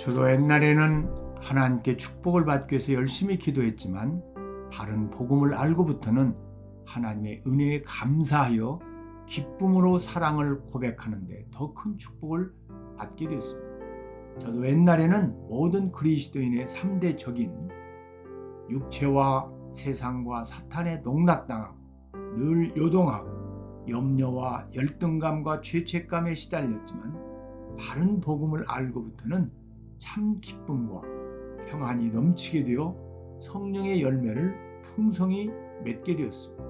저도 옛날에는 하나님께 축복을 받기 위해서 열심히 기도했지만 바른 복음을 알고부터는 하나님의 은혜에 감사하여 기쁨으로 사랑을 고백하는데 더 큰 축복을 받게 되었습니다. 저도 옛날에는 모든 그리스도인의 3대 적인 육체와 세상과 사탄에 농락당하고 늘 요동하고 염려와 열등감과 죄책감에 시달렸지만 바른 복음을 알고부터는 참 기쁨과 평안이 넘치게 되어 성령의 열매를 풍성히 맺게 되었습니다.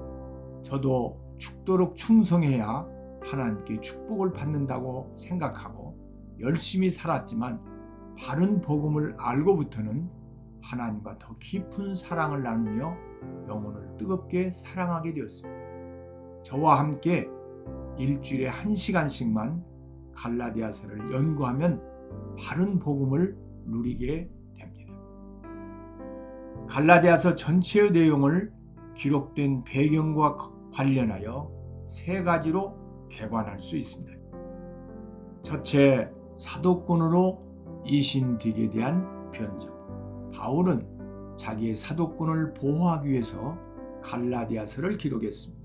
저도 죽도록 충성해야 하나님께 축복을 받는다고 생각하고 열심히 살았지만 바른 복음을 알고부터는 하나님과 더 깊은 사랑을 나누며 영혼을 뜨겁게 사랑하게 되었습니다. 저와 함께 일주일에 1시간씩만 갈라디아서를 연구하면 바른 복음을 누리게 됩니다. 갈라디아서 전체의 내용을 기록된 배경과 관련하여 3가지로 개관할 수 있습니다. 첫째, 사도권으로 이신딕에 대한 변적. 바울은 자기의 사도권을 보호하기 위해서 갈라디아서를 기록했습니다.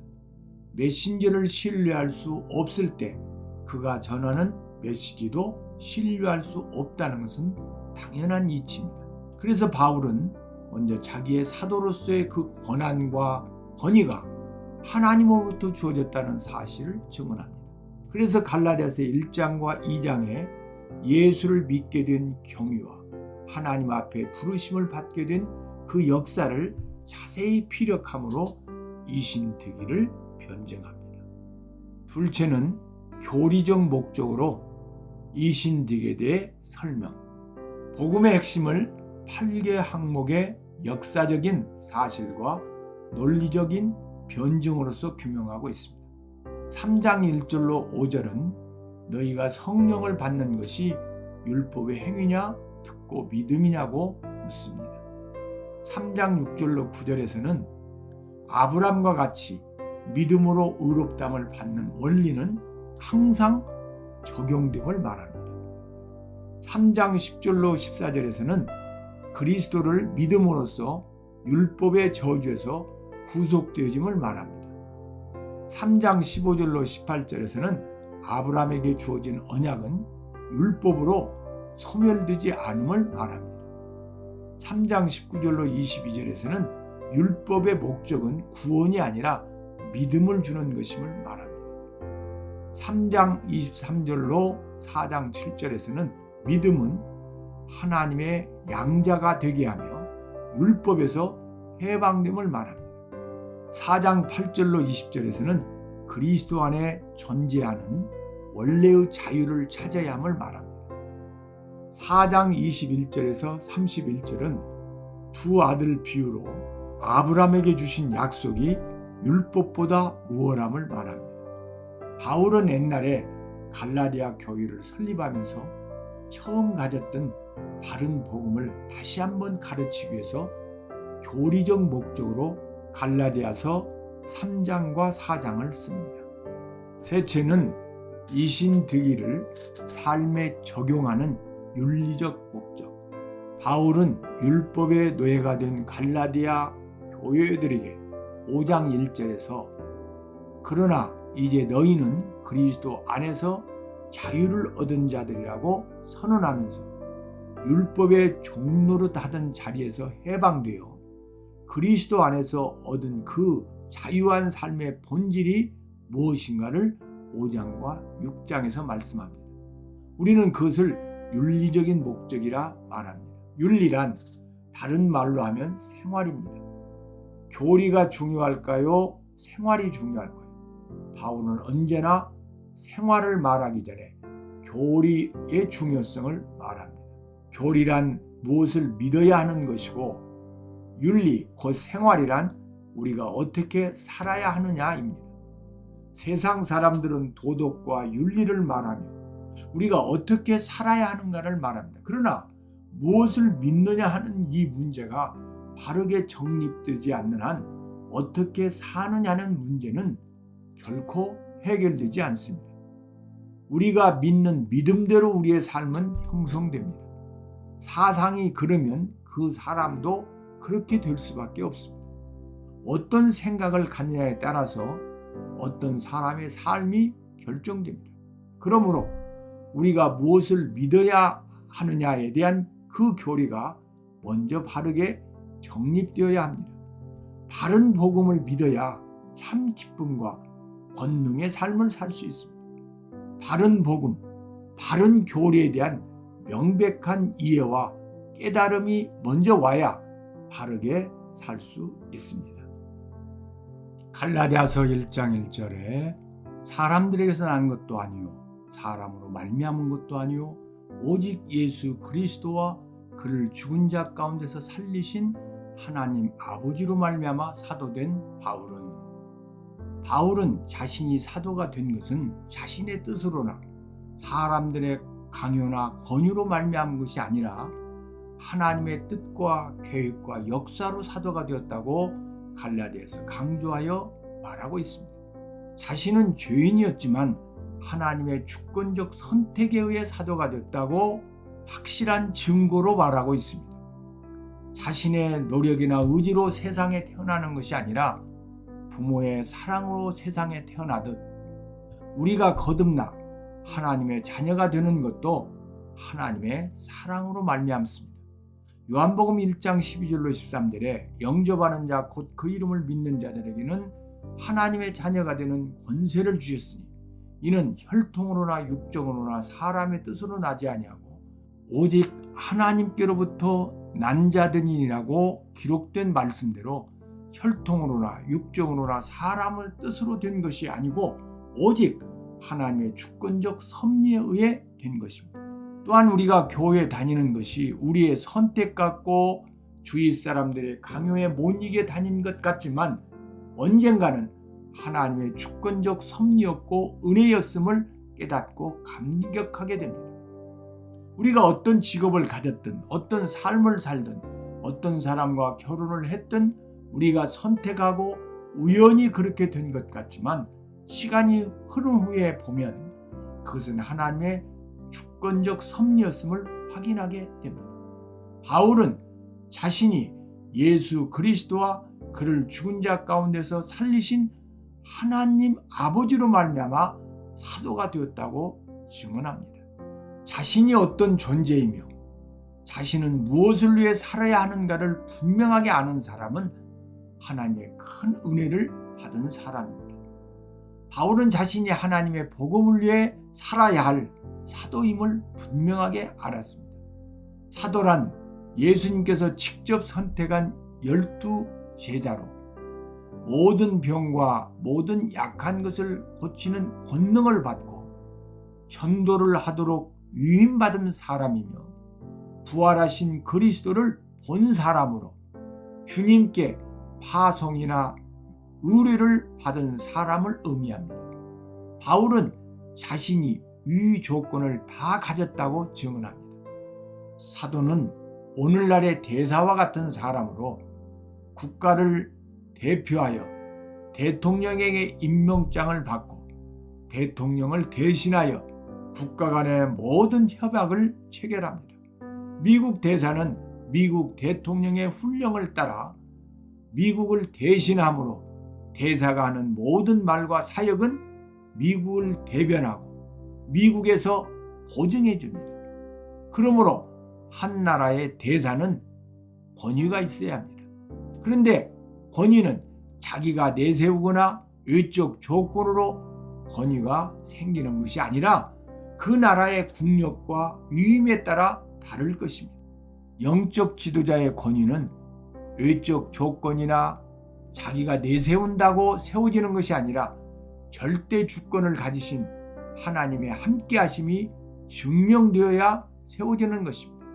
메신저를 신뢰할 수 없을 때 그가 전하는 메시지도 신뢰할 수 없다는 것은 당연한 이치입니다. 그래서 바울은 먼저 자기의 사도로서의 그 권한과 권위가 하나님으로부터 주어졌다는 사실을 증언합니다. 그래서 갈라디아서 1장과 2장에 예수를 믿게 된 경위와 하나님 앞에 부르심을 받게 된 그 역사를 자세히 피력함으로 이신득이를 변증합니다. 둘째는 교리적 목적으로 이신득에 대해 설명. 복음의 핵심을 8개 항목의 역사적인 사실과 논리적인 변증으로서 규명하고 있습니다. 3장 1절로 5절은 너희가 성령을 받는 것이 율법의 행위냐 듣고 믿음이냐고 묻습니다. 3장 6절로 9절에서는 아브람과 같이 믿음으로 의롭다함을 받는 원리는 항상 적용됨을 말합니다. 3장 10절로 14절에서는 그리스도를 믿음으로써 율법의 저주에서 구속되어짐을 말합니다. 3장 15절로 18절에서는 아브라함에게 주어진 언약은 율법으로 소멸되지 않음을 말합니다. 3장 19절로 22절에서는 율법의 목적은 구원이 아니라 믿음을 주는 것임을 말합니다. 3장 23절로 4장 7절에서는 믿음은 하나님의 양자가 되게 하며 율법에서 해방됨을 말합니다. 4장 8절로 20절에서는 그리스도 안에 존재하는 원래의 자유를 찾아야 함을 말합니다. 4장 21절에서 31절은 두 아들 비유로 아브라함에게 주신 약속이 율법보다 우월함을 말합니다. 바울은 옛날에 갈라디아 교회를 설립하면서 처음 가졌던 바른 복음을 다시 한번 가르치기 위해서 교리적 목적으로 갈라디아서 3장과 4장을 씁니다. 셋째는 이신득이를 삶에 적용하는 윤리적 목적. 바울은 율법의 노예가 된 갈라디아 교회들에게 5장 1절에서 그러나 이제 너희는 그리스도 안에서 자유를 얻은 자들이라고 선언하면서 율법의 종노릇 하던 자리에서 해방되어 그리스도 안에서 얻은 그 자유한 삶의 본질이 무엇인가를 5장과 6장에서 말씀합니다. 우리는 그것을 윤리적인 목적이라 말합니다. 윤리란 다른 말로 하면 생활입니다. 교리가 중요할까요? 생활이 중요할까요? 바울은 언제나 생활을 말하기 전에 교리의 중요성을 말합니다. 교리란 무엇을 믿어야 하는 것이고 윤리, 곧 생활이란 우리가 어떻게 살아야 하느냐입니다. 세상 사람들은 도덕과 윤리를 말하며 우리가 어떻게 살아야 하는가를 말합니다. 그러나 무엇을 믿느냐 하는 이 문제가 바르게 정립되지 않는 한 어떻게 사느냐는 문제는 결코 해결되지 않습니다. 우리가 믿는 믿음대로 우리의 삶은 형성됩니다. 사상이 그러면 그 사람도 그렇게 될 수밖에 없습니다. 어떤 생각을 갖느냐에 따라서 어떤 사람의 삶이 결정됩니다. 그러므로 우리가 무엇을 믿어야 하느냐에 대한 그 교리가 먼저 바르게 정립되어야 합니다. 바른 복음을 믿어야 참 기쁨과 권능의 삶을 살 수 있습니다. 바른 복음, 바른 교리에 대한 명백한 이해와 깨달음이 먼저 와야 바르게 살 수 있습니다. 갈라디아서 1장 1절에 사람들에게서 난 것도 아니요 사람으로 말미암은 것도 아니요 오직 예수 그리스도와 그를 죽은 자 가운데서 살리신 하나님 아버지로 말미암아 사도된 바울은 자신이 사도가 된 것은 자신의 뜻으로나 사람들의 강요나 권유로 말미암은 것이 아니라 하나님의 뜻과 계획과 역사로 사도가 되었다고 갈라디아에서 강조하여 말하고 있습니다. 자신은 죄인이었지만 하나님의 주권적 선택에 의해 사도가 되었다고 확실한 증거로 말하고 있습니다. 자신의 노력이나 의지로 세상에 태어나는 것이 아니라 부모의 사랑으로 세상에 태어나듯 우리가 거듭나 하나님의 자녀가 되는 것도 하나님의 사랑으로 말미암습니다. 요한복음 1장 12절로 13절에 영접하는 자 곧 그 이름을 믿는 자들에게는 하나님의 자녀가 되는 권세를 주셨으니 이는 혈통으로나 육정으로나 사람의 뜻으로 나지 아니하고 오직 하나님께로부터 난 자들이라고 기록된 말씀대로 혈통으로나 육정으로나 사람의 뜻으로 된 것이 아니고 오직 하나님의 주권적 섭리에 의해 된 것입니다. 또한 우리가 교회에 다니는 것이 우리의 선택 같고 주위 사람들의 강요에 못 이겨 다닌 것 같지만 언젠가는 하나님의 주권적 섭리였고 은혜였음을 깨닫고 감격하게 됩니다. 우리가 어떤 직업을 가졌든 어떤 삶을 살든 어떤 사람과 결혼을 했든 우리가 선택하고 우연히 그렇게 된 것 같지만 시간이 흐른 후에 보면 그것은 하나님의 주권적 섭리였음을 확인하게 됩니다. 바울은 자신이 예수 그리스도와 그를 죽은 자 가운데서 살리신 하나님 아버지로 말미암아 사도가 되었다고 증언합니다. 자신이 어떤 존재이며 자신은 무엇을 위해 살아야 하는가를 분명하게 아는 사람은 하나님의 큰 은혜를 받은 사람입니다. 바울은 자신이 하나님의 복음을 위해 살아야 할 사도임을 분명하게 알았습니다. 사도란 예수님께서 직접 선택한 12 제자로 모든 병과 모든 약한 것을 고치는 권능을 받고 전도를 하도록 위임받은 사람이며 부활하신 그리스도를 본 사람으로 주님께 파송이나 의뢰를 받은 사람을 의미합니다. 바울은 자신이 이 조건을 다 가졌다고 증언합니다. 사도는 오늘날의 대사와 같은 사람으로 국가를 대표하여 대통령에게 임명장을 받고 대통령을 대신하여 국가 간의 모든 협약을 체결합니다. 미국 대사는 미국 대통령의 훈령을 따라 미국을 대신함으로 대사가 하는 모든 말과 사역은 미국을 대변하고 미국에서 보증해 줍니다. 그러므로 한 나라의 대사는 권위가 있어야 합니다. 그런데 권위는 자기가 내세우거나 외적 조건으로 권위가 생기는 것이 아니라 그 나라의 국력과 위임에 따라 다를 것입니다. 영적 지도자의 권위는 외적 조건이나 자기가 내세운다고 세워지는 것이 아니라 절대 주권을 가지신 하나님의 함께하심이 증명되어야 세워지는 것입니다.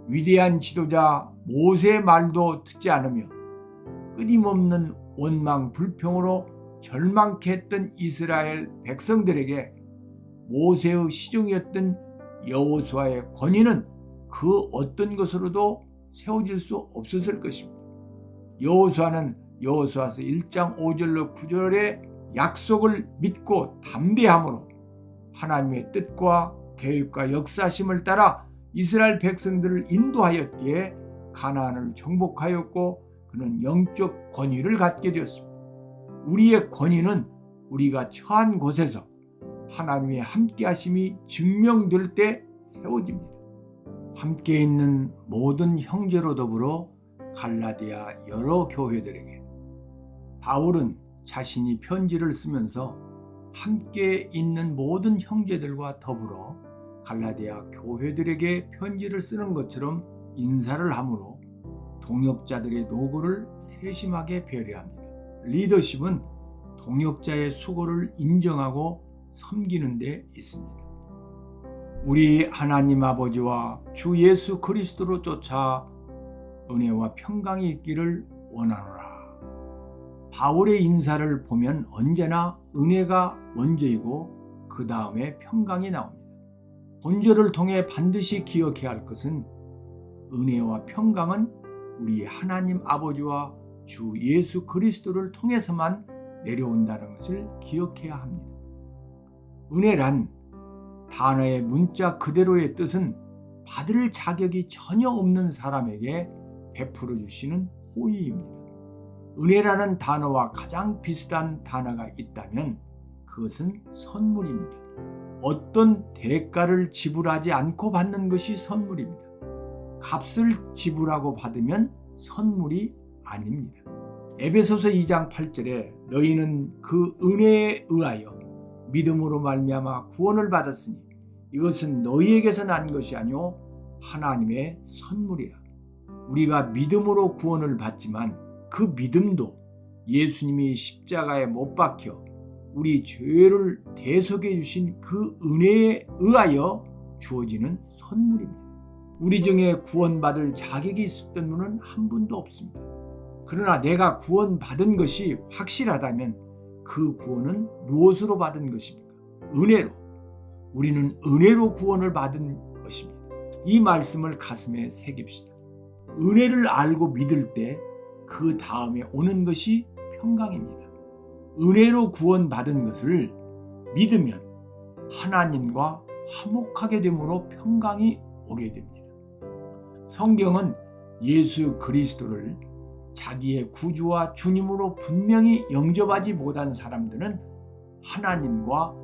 위대한 지도자 모세의 말도 듣지 않으며 끊임없는 원망 불평으로 절망케 했던 이스라엘 백성들에게 모세의 시종이었던 여호수아의 권위는 그 어떤 것으로도 세워질 수 없었을 것입니다. 여호수아는 여호수아서 1장 5절로 9절의 약속을 믿고 담대함으로 하나님의 뜻과 계획과 역사심을 따라 이스라엘 백성들을 인도하였기에 가나안을 정복하였고 그는 영적 권위를 갖게 되었습니다. 우리의 권위는 우리가 처한 곳에서 하나님의 함께하심이 증명될 때 세워집니다. 함께 있는 모든 형제로 더불어 갈라디아 여러 교회들에게 바울은 자신이 편지를 쓰면서 함께 있는 모든 형제들과 더불어 갈라디아 교회들에게 편지를 쓰는 것처럼 인사를 하므로 동역자들의 노고를 세심하게 배려합니다. 리더십은 동역자의 수고를 인정하고 섬기는 데 있습니다. 우리 하나님 아버지와 주 예수 그리스도로 쫓아 은혜와 평강이 있기를 원하노라. 바울의 인사를 보면 언제나 은혜가 먼저이고 그 다음에 평강이 나옵니다. 본절을 통해 반드시 기억해야 할 것은 은혜와 평강은 우리 하나님 아버지와 주 예수 그리스도를 통해서만 내려온다는 것을 기억해야 합니다. 은혜란 단어의 문자 그대로의 뜻은 받을 자격이 전혀 없는 사람에게 베풀어 주시는 호의입니다. 은혜라는 단어와 가장 비슷한 단어가 있다면 그것은 선물입니다. 어떤 대가를 지불하지 않고 받는 것이 선물입니다. 값을 지불하고 받으면 선물이 아닙니다. 에베소서 2장 8절에 너희는 그 은혜에 의하여 믿음으로 말미암아 구원을 받았으니 이것은 너희에게서 난 것이 아니요 하나님의 선물이라. 우리가 믿음으로 구원을 받지만 그 믿음도 예수님이 십자가에 못 박혀 우리 죄를 대속해 주신 그 은혜에 의하여 주어지는 선물입니다. 우리 중에 구원받을 자격이 있었던 분은 한 분도 없습니다. 그러나 내가 구원받은 것이 확실하다면 그 구원은 무엇으로 받은 것입니까? 은혜로. 우리는 은혜로 구원을 받은 것입니다. 이 말씀을 가슴에 새깁시다. 은혜를 알고 믿을 때 그 다음에 오는 것이 평강입니다. 은혜로 구원받은 것을 믿으면 하나님과 화목하게 되므로 평강이 오게 됩니다. 성경은 예수 그리스도를 자기의 구주와 주님으로 분명히 영접하지 못한 사람들은 하나님과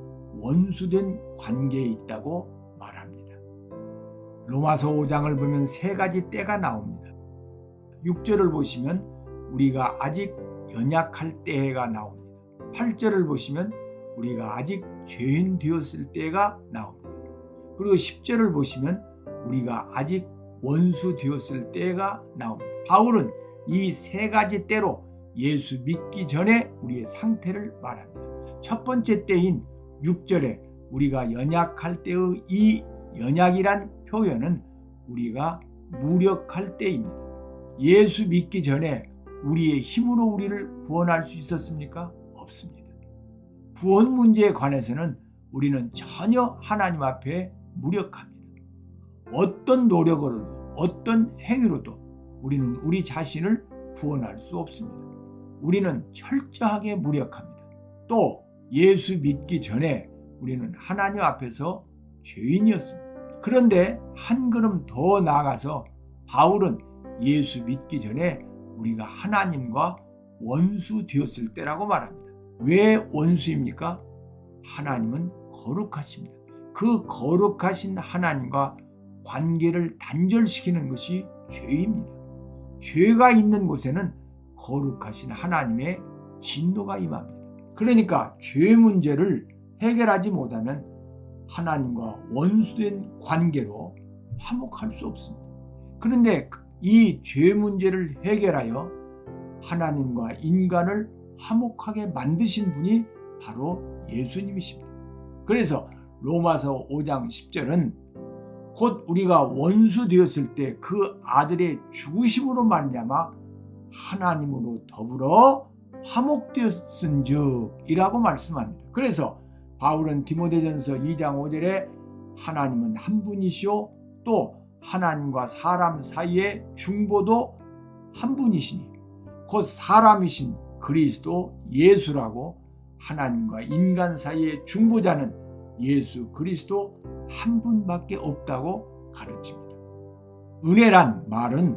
원수된 관계에 있다고 말합니다. 로마서 5장을 보면 세 가지 때가 나옵니다. 6절을 보시면 우리가 아직 연약할 때가 나옵니다. 8절을 보시면 우리가 아직 죄인 되었을 때가 나옵니다. 그리고 10절을 보시면 우리가 아직 원수 되었을 때가 나옵니다. 바울은 이 세 가지 때로 예수 믿기 전에 우리의 상태를 말합니다. 첫 번째 때인 6절에 우리가 연약할 때의 이 연약이란 표현은 우리가 무력할 때입니다. 예수 믿기 전에 우리의 힘으로 우리를 구원할 수 있었습니까? 없습니다. 구원 문제에 관해서는 우리는 전혀 하나님 앞에 무력합니다. 어떤 노력으로도 어떤 행위로도 우리는 우리 자신을 구원할 수 없습니다. 우리는 철저하게 무력합니다. 또 예수 믿기 전에 우리는 하나님 앞에서 죄인이었습니다. 그런데 한 걸음 더 나아가서 바울은 예수 믿기 전에 우리가 하나님과 원수 되었을 때라고 말합니다. 왜 원수입니까? 하나님은 거룩하십니다. 그 거룩하신 하나님과 관계를 단절시키는 것이 죄입니다. 죄가 있는 곳에는 거룩하신 하나님의 진노가 임합니다. 그러니까 죄 문제를 해결하지 못하면 하나님과 원수된 관계로 화목할 수 없습니다. 그런데 이 죄 문제를 해결하여 하나님과 인간을 화목하게 만드신 분이 바로 예수님이십니다. 그래서 로마서 5장 10절은 곧 우리가 원수 되었을 때 그 아들의 죽으심으로 말미암아 하나님으로 더불어 화목되었은즉 이라고 말씀합니다. 그래서 바울은 디모데전서 2장 5절에 하나님은 한 분이시오 또 하나님과 사람 사이의 중보도 한 분이시니 곧 사람이신 그리스도 예수라고 하나님과 인간 사이의 중보자는 예수 그리스도 한 분밖에 없다고 가르칩니다. 은혜란 말은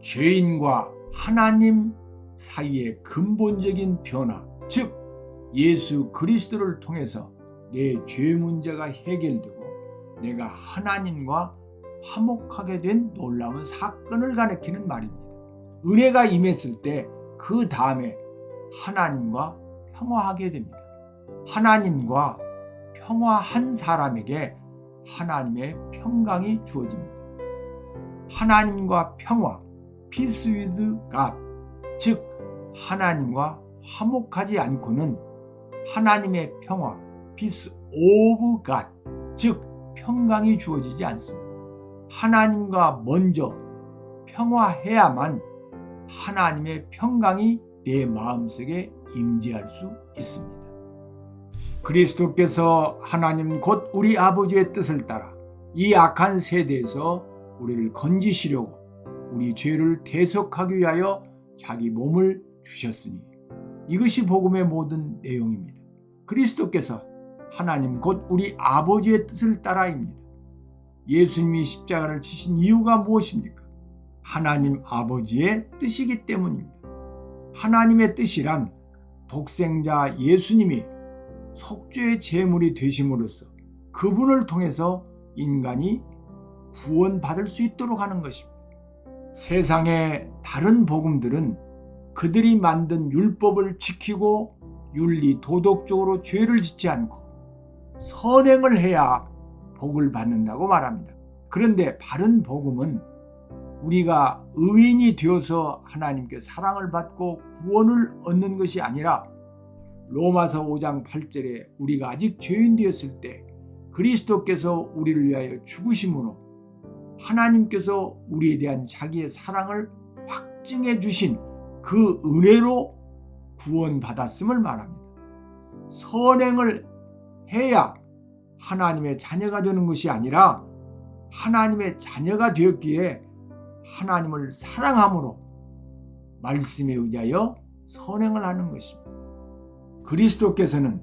죄인과 하나님 사이의 근본적인 변화, 즉 예수 그리스도를 통해서 내 죄 문제가 해결되고 내가 하나님과 화목하게 된 놀라운 사건을 가리키는 말입니다. 은혜가 임했을 때 그 다음에 하나님과 평화하게 됩니다. 하나님과 평화한 사람에게 하나님의 평강이 주어집니다. 하나님과 평화, peace with God, 즉 하나님과 화목하지 않고는 하나님의 평화, peace of God, 즉 평강이 주어지지 않습니다. 하나님과 먼저 평화해야만 하나님의 평강이 내 마음속에 임재할 수 있습니다. 그리스도께서 하나님 곧 우리 아버지의 뜻을 따라 이 악한 세대에서 우리를 건지시려고 우리 죄를 대속하기 위하여 자기 몸을 주셨으니 이것이 복음의 모든 내용입니다. 그리스도께서 하나님 곧 우리 아버지의 뜻을 따라입니다. 예수님이 십자가를 지신 이유가 무엇입니까? 하나님 아버지의 뜻이기 때문입니다. 하나님의 뜻이란 독생자 예수님이 속죄의 제물이 되심으로써 그분을 통해서 인간이 구원받을 수 있도록 하는 것입니다. 세상의 다른 복음들은 그들이 만든 율법을 지키고 윤리 도덕적으로 죄를 짓지 않고 선행을 해야 복을 받는다고 말합니다. 그런데 바른 복음은 우리가 의인이 되어서 하나님께 사랑을 받고 구원을 얻는 것이 아니라 로마서 5장 8절에 우리가 아직 죄인 되었을 때 그리스도께서 우리를 위하여 죽으심으로 하나님께서 우리에 대한 자기의 사랑을 확증해 주신 그 은혜로 구원받았음을 말합니다. 선행을 해야 하나님의 자녀가 되는 것이 아니라 하나님의 자녀가 되었기에 하나님을 사랑함으로 말씀에 의하여 선행을 하는 것입니다. 그리스도께서는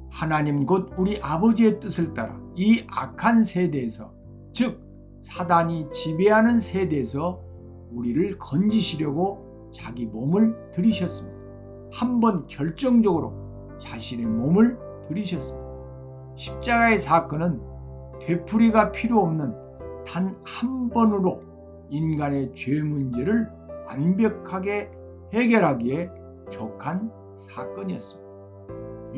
하나님 곧 우리 아버지의 뜻을 따라 이 악한 세대에서, 즉 사단이 지배하는 세대에서 우리를 건지시려고 자기 몸을 들이셨습니다. 한번 결정적으로 자신의 몸을 들이셨습니다. 십자가의 사건은 되풀이가 필요 없는 단 한 번으로 인간의 죄 문제를 완벽하게 해결하기에 족한 사건이었습니다.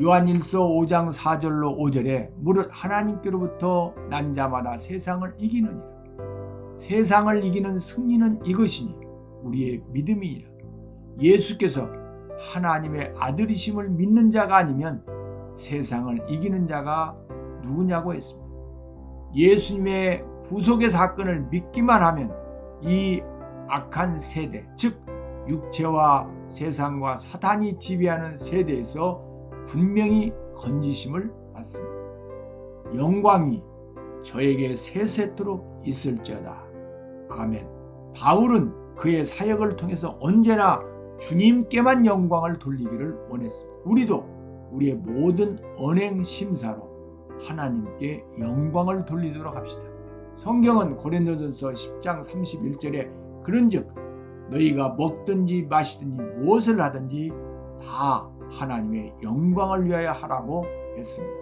요한일서 5장 4절로 5절에 무릇 하나님께로부터 난 자마다 세상을 이기느니라. 세상을 이기는 승리는 이것이니 우리의 믿음이니라. 예수께서 하나님의 아들이심을 믿는 자가 아니면 세상을 이기는 자가 누구냐고 했습니다. 예수님의 구속의 사건을 믿기만 하면 이 악한 세대, 즉 육체와 세상과 사탄이 지배하는 세대에서 분명히 건지심을 받습니다. 영광이 저에게 세세토록 있을지어다. 아멘. 바울은 그의 사역을 통해서 언제나 주님께만 영광을 돌리기를 원했습니다. 우리도 우리의 모든 언행 심사로 하나님께 영광을 돌리도록 합시다. 성경은 고린도전서 10장 31절에 그런즉 너희가 먹든지 마시든지 무엇을 하든지 다 하나님의 영광을 위하여 하라고 했습니다.